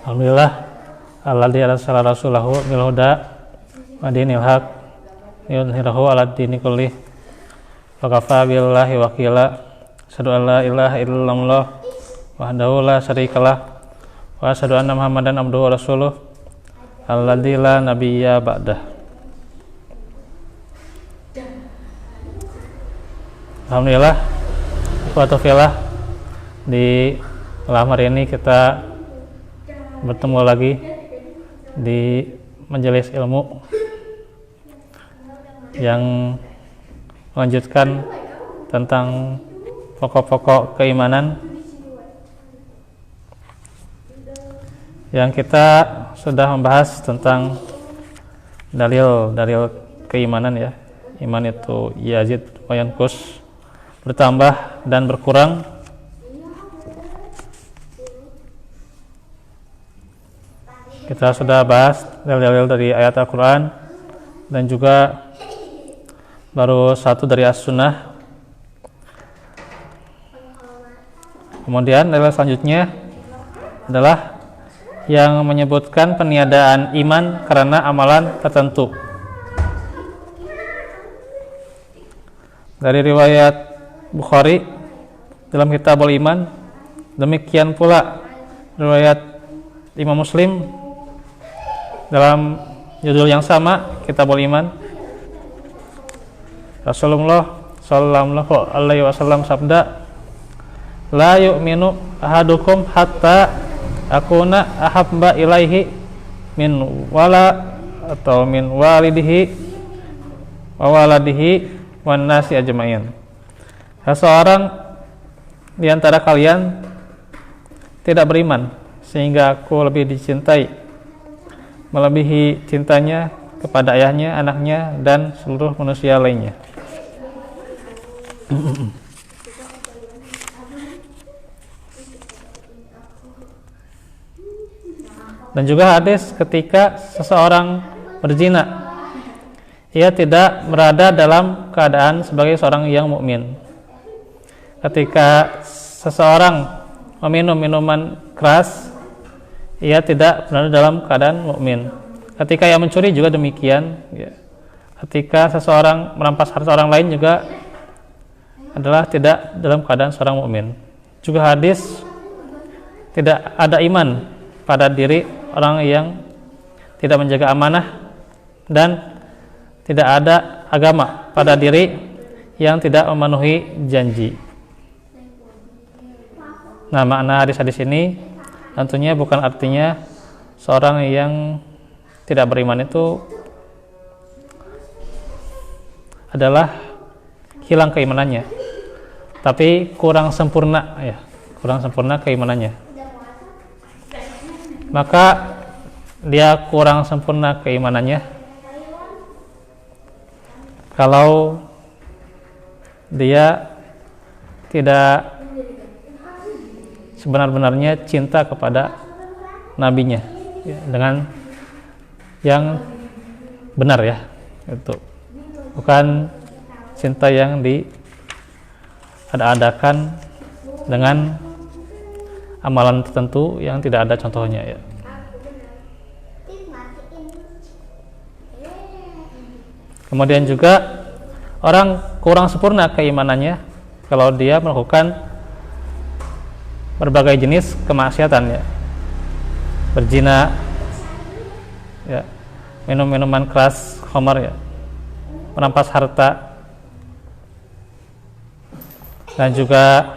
Alhamdulillah alladzi arsala rasulahu bil huda wa dinil haq yudhhirahu 'alad dini kullih wa kafa billahi wakila. Asyhadu an la ilaha illallah wahdahu la syarikalah wa asyhadu anna Muhammadan abduhu wa rasuluh alladzi la nabiyya ba'dah. Alhamdulillah wa taufiqillah, di malam hari ini kita bertemu lagi di majelis ilmu yang melanjutkan tentang pokok-pokok keimanan yang kita sudah membahas tentang dalil-dalil keimanan ya. Iman itu yazid wa yanqus, bertambah dan berkurang. Kita sudah bahas dalil-dalil dari ayat Al-Quran dan juga baru satu dari As-Sunnah. Kemudian dalil selanjutnya adalah yang menyebutkan peniadaan iman karena amalan tertentu. Dari riwayat Bukhari dalam Kitabul Iman, demikian pula riwayat Imam Muslim dalam judul yang sama, Kitabul Iman. Rasulullah sallallahu alaihi wasallam sabda, la yu'minu ahadukum hatta akuna ahabba ilaihi min walidihi wa waladihi wan nasi ajmain. Seseorang di antara kalian tidak beriman sehingga aku lebih dicintai melebihi cintanya kepada ayahnya, anaknya, dan seluruh manusia lainnya. Dan juga hadis ketika seseorang berzina, ia tidak berada dalam keadaan sebagai seorang yang mukmin. Ketika seseorang meminum minuman keras, ia tidak berada dalam keadaan mukmin. Ketika ia mencuri juga demikian ya. Ketika seseorang merampas harta orang lain juga adalah tidak dalam keadaan seorang mukmin. Juga hadis, tidak ada iman pada diri orang yang tidak menjaga amanah, dan tidak ada agama pada diri yang tidak memenuhi janji. Nah, makna hadis-hadis ini tentunya bukan artinya seorang yang tidak beriman itu adalah hilang keimanannya, tapi kurang sempurna ya, kurang sempurna keimanannya. Maka dia kurang sempurna keimanannya kalau dia tidak sebenar-benarnya cinta kepada nabinya ya, dengan yang benar ya, itu bukan cinta yang diada-adakan dengan amalan tertentu yang tidak ada contohnya ya. Kemudian juga orang kurang sempurna keimanannya kalau dia melakukan berbagai jenis kemaksiatan ya, berzina ya, minum minuman keras, khamar ya, merampas harta, dan juga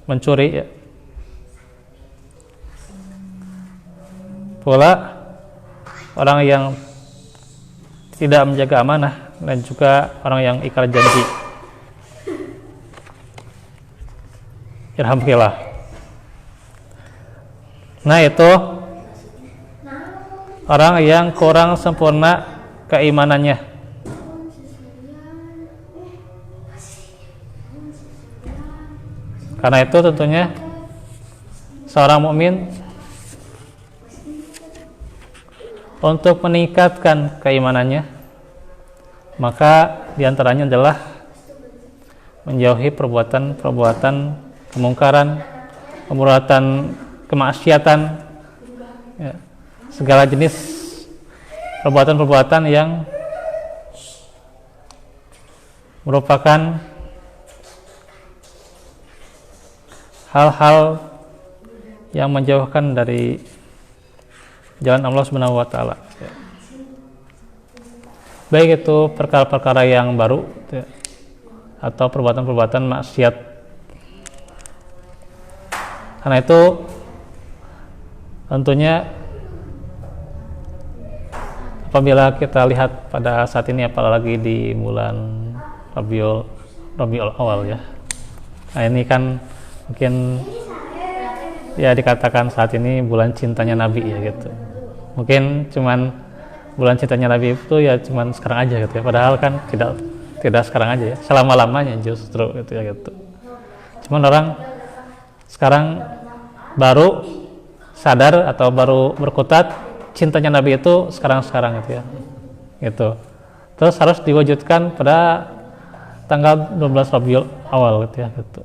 mencuri ya. Pula orang yang tidak menjaga amanah dan juga orang yang ingkar janji. Alhamdulillah. Nah, itu orang yang kurang sempurna keimanannya. Karena itu tentunya seorang mukmin untuk meningkatkan keimanannya, maka diantaranya adalah menjauhi perbuatan-perbuatan kemungkaran, perbuatan kemaksiatan, ya, segala jenis perbuatan-perbuatan yang merupakan hal-hal yang menjauhkan dari jalan Allah Subhanahu wa taala. Ya. Baik itu perkara-perkara yang baru ya, atau perbuatan-perbuatan maksiat. Karena itu tentunya apabila kita lihat pada saat ini, apalagi di bulan Rabiul Awal ya. Nah ini kan mungkin ya dikatakan saat ini bulan cintanya Nabi ya gitu. Mungkin cuman bulan cintanya Nabi itu ya cuman sekarang aja gitu ya. Padahal kan tidak sekarang aja ya. Selama-lamanya justru gitu ya gitu. Cuman orang sekarang baru sadar atau baru berkutat cintanya Nabi itu sekarang gitu ya. Gitu. Terus harus diwujudkan pada tanggal 12 Rabiul Awal gitu ya gitu.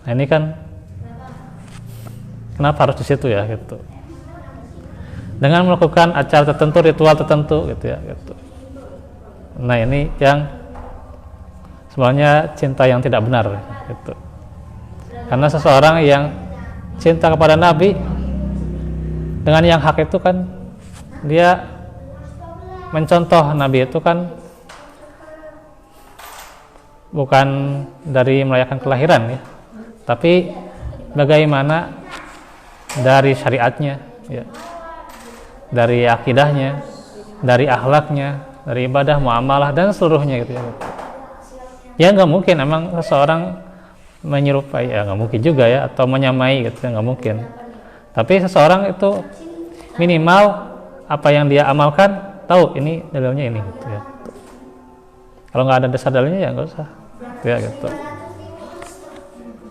Nah ini kan kenapa harus di situ ya gitu. Dengan melakukan acara tertentu, ritual tertentu gitu ya gitu. Nah ini yang sebenarnya cinta yang tidak benar gitu. Karena seseorang yang cinta kepada Nabi dengan yang hak itu kan dia mencontoh Nabi itu kan bukan dari merayakan kelahiran ya, tapi bagaimana dari syariatnya ya, dari akidahnya, dari akhlaknya, dari ibadah, muamalah dan seluruhnya gitu ya. Ya nggak mungkin emang seseorang menyerupai, ya nggak mungkin juga ya, atau menyamai gitu ya, nggak mungkin. Tapi seseorang itu minimal apa yang dia amalkan tahu ini dalilnya ini gitu ya. Kalau nggak ada dasar dalilnya ya nggak usah gitu ya gitu.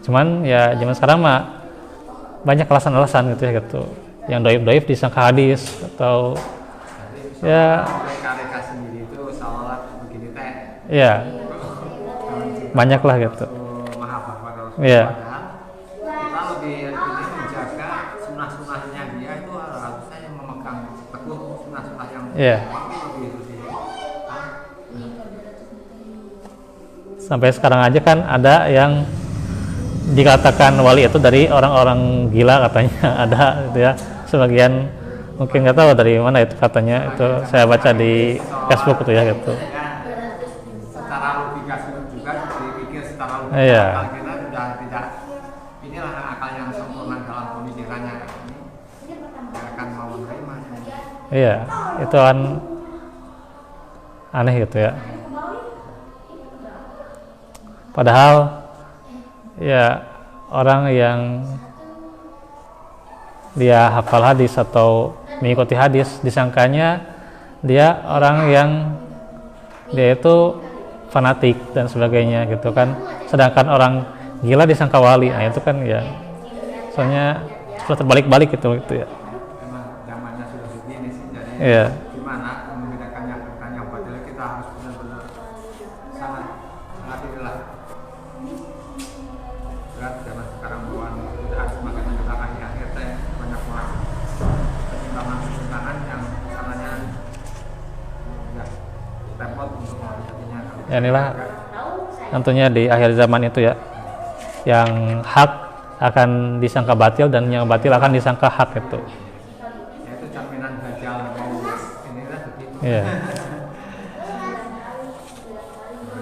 Cuman ya zaman sekarang mah banyak alasan-alasan gitu ya gitu. Yang doib-doib disangka hadis atau ya mereka sendiri itu salat begini teh. Iya. Banyak lah gitu. Iya. Kita lebih ini menjaga sunnah-sunnahnya dia itu harusnya yang memegang teguh sunnah-sunnah yang sampai sekarang aja kan ada yang dikatakan wali itu dari orang-orang gila katanya ada gitu ya. Sebagian mungkin nggak tahu dari mana itu katanya, itu saya baca di Facebook itu ya gitu. Secara logika juga dipikir secara logika Iya. kita sudah tidak, inilah akal yang sempurna dalam pemikirannya ini tidak akan mau menerima. Iya, itu kan aneh gitu ya. Padahal ya orang yang dia hafal hadis atau mengikuti hadis disangkanya dia orang yang dia itu fanatik dan sebagainya gitu kan, sedangkan orang gila disangka wali. Nah itu kan ya soalnya sudah terbalik-balik gitu ya. Memang zamannya sudah begini sih, jadi Iya. gimana membedakan yang benar yang batil, kita harus benar-benar sangat inilah berat zaman sekarang bukan sudah semakin mendekati akhir teh banyak banget penyimpangan yang sangatnya ya repot untuk menghadapinya. Ya inilah tentunya di akhir zaman itu ya, yang hak akan disangka batil dan yang batil akan disangka hak itu. Ya itu cerminan dajjal mau inilah begitu. Iya.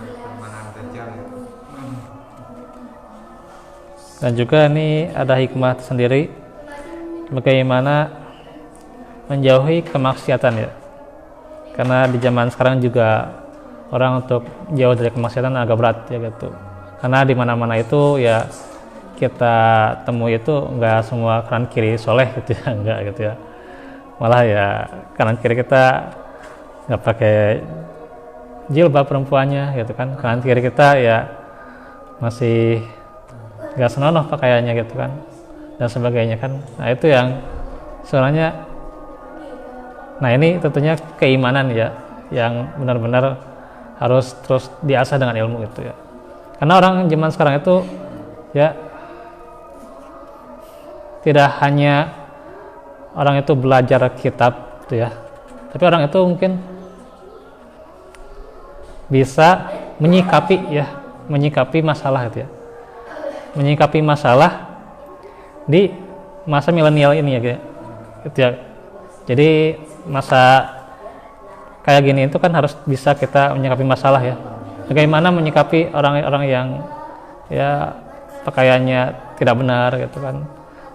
Cerminan dajjal itu. Dan juga ini ada hikmah sendiri bagaimana menjauhi kemaksiatan ya. Karena di zaman sekarang juga orang untuk jauh dari kemaksiatan agak berat ya gitu. Karena di mana-mana itu ya kita temui itu enggak semua kanan kiri soleh gitu ya, enggak gitu ya. Malah ya kanan kiri kita nggak pakai jilbab perempuannya gitu kan. Kanan kiri kita ya masih nggak senonoh pakaiannya gitu kan dan sebagainya kan. Nah itu yang sebenarnya, nah ini tentunya keimanan ya yang benar-benar harus terus diasah dengan ilmu itu ya. Karena orang zaman sekarang itu ya tidak hanya orang itu belajar kitab gitu ya, tapi orang itu mungkin bisa menyikapi masalah gitu ya, menyikapi masalah di masa milenial ini ya gitu ya. Jadi masa kayak gini itu kan harus bisa kita menyikapi masalah ya. Bagaimana menyikapi orang-orang yang ya pakaiannya tidak benar gitu kan,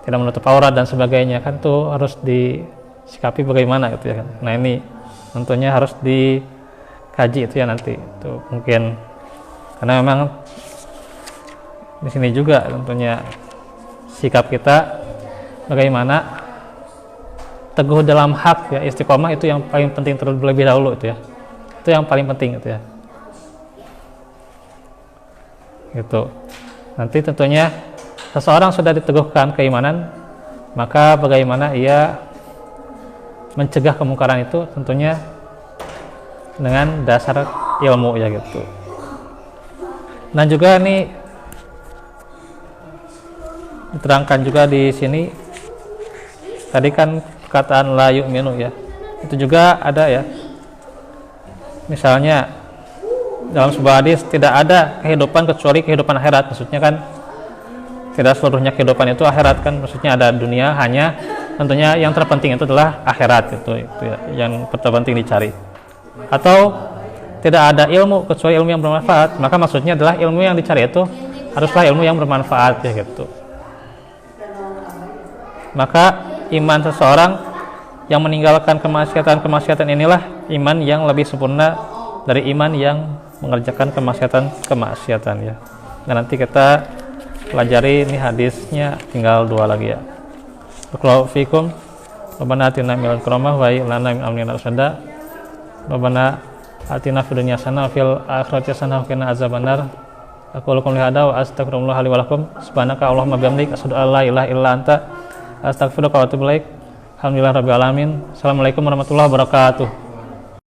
tidak menutup aurat dan sebagainya, kan tuh harus disikapi bagaimana gitu ya kan. Nah ini tentunya harus dikaji itu ya nanti itu mungkin, karena memang di sini juga tentunya sikap kita bagaimana teguh dalam hak ya, istiqomah itu yang paling penting terlebih dahulu itu ya, itu yang paling penting itu ya gitu. Nanti tentunya seseorang sudah diteguhkan keimanan, maka bagaimana ia mencegah kemungkaran itu tentunya dengan dasar ilmu ya gitu. Nah juga nih diterangkan juga di sini tadi kan perkataan la yu'minu ya, itu juga ada ya, misalnya dalam sebuah hadis tidak ada kehidupan kecuali kehidupan akhirat, maksudnya kan tidak seluruhnya kehidupan itu akhirat kan, maksudnya ada dunia, hanya tentunya yang terpenting itu adalah akhirat itu ya, yang terpenting dicari. Atau tidak ada ilmu kecuali ilmu yang bermanfaat, maka maksudnya adalah ilmu yang dicari itu haruslah ilmu yang bermanfaat ya gitu. Maka iman seseorang yang meninggalkan kemaksiatan inilah iman yang lebih sempurna dari iman yang mengerjakan kemaksiatan ya. Dan nanti kita pelajari ini hadisnya tinggal 2 lagi ya. Barakallahu fikum. Rabbana atina minal karamah wa lana min amrina rasyada. Rabbana atina fid dunya hasanah wa fil akhirati hasanah wa qina azabannar. Aku lakum lihada wa astaghfirullah li wa lakum. Subhanaka Allahumma bihamdika asyhadu an la ilaha illa anta astaghfiruka wa atubu ilaik. Alhamdulillah rabbil alamin. Assalamualaikum warahmatullahi wabarakatuh.